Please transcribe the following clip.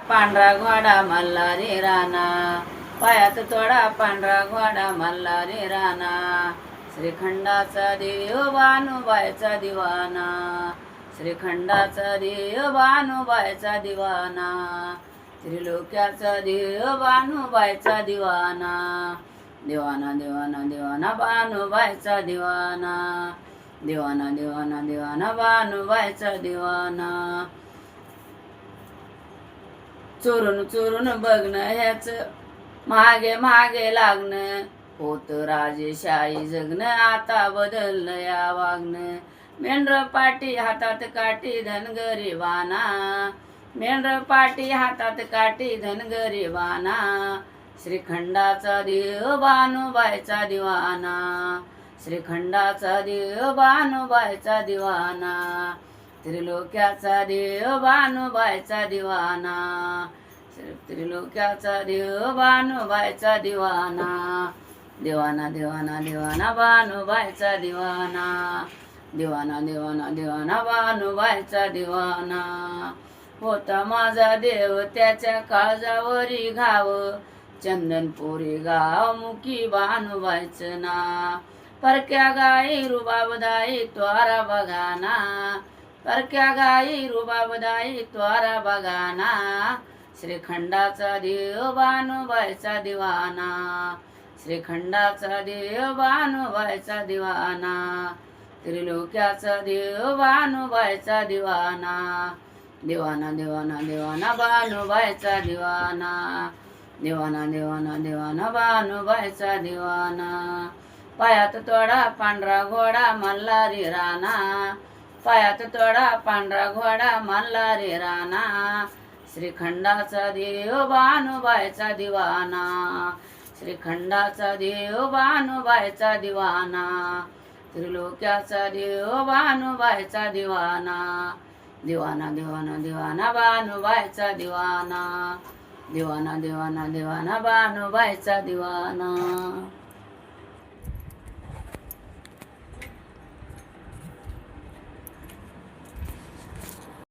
पांढरा घोडा मल्हारी राणा, पायात तोडा पांढरा घोडा मल्हारी राणा. श्रीखंडाचा देव भानुबाईचा दिवाना, श्रीखंडाचा देव भानुबाईचा दिवाना. त्रिलोक्याचा देव भानुबाईचा दिवाना, दिवाना दिवाना दिवाना भानुबाईचा दिवाना, दिवाना दिवाना दिवाना भानुबाईचा दिवाना. चोरून चोरून बघणं ह्याच मागे मागे लागणं, होत राजेशाही जगणं आता बदललं या वागणं. मेंढर पाटी हातात काठी धनगरीबाना, मेंढर पाटी हातात काठी धनगरीबाना. श्रीखंडाचा देव भानुबाईचा दिवाना, श्रीखंडाचा देव भानुबाईचा दिवाना. त्रिलोक्याचा देव भानुबाईचा दिवाना, त्रिलोक्याचा देव भानुबाईचा दिवाना. दिवाना दिवाना दिवाना भानुबाईचा दिवाना, दिवाना दिवाना दिवाना भानुबाईचा दिवाना. होता माझा देव त्याच्या काळजावरी घाव, चंदनपुरी गाव मुकी भानुबाईचं नाव. परक्या गाई रुबाबदाई त्वारा बघाना, परक्या गाई रुबाबदाई त्वारा बघाना. श्रीखंडाचा देव भानुबाईचा दिवाना, श्रीखंडाचा देव भानुबाईचा दिवाना. त्रिलोक्याचा देव भानुबाईचा दिवाना, दिवाना दिवाना दिवाना भानुबाईचा दिवाना, दिवाना दिवाना दिवाना भानुबाईचा दिवाना. पायात तोडा पांढरा घोडा मल्हारी राणा, पायात तोडा पांढरा घोडा मल्हारी राणा. श्रीखंडाचा देव भानुबाईचा दिवाना, श्रीखंडाचा देव भानुबाईचा दिवाना. त्रिलोक्याचा देव भानुबाईचा दिवाना, दिवाना दिवाना दिवाना भानुबाईचा दिवाना, दिवाना दिवाना दिवाना भानुबाईचा दिवाना.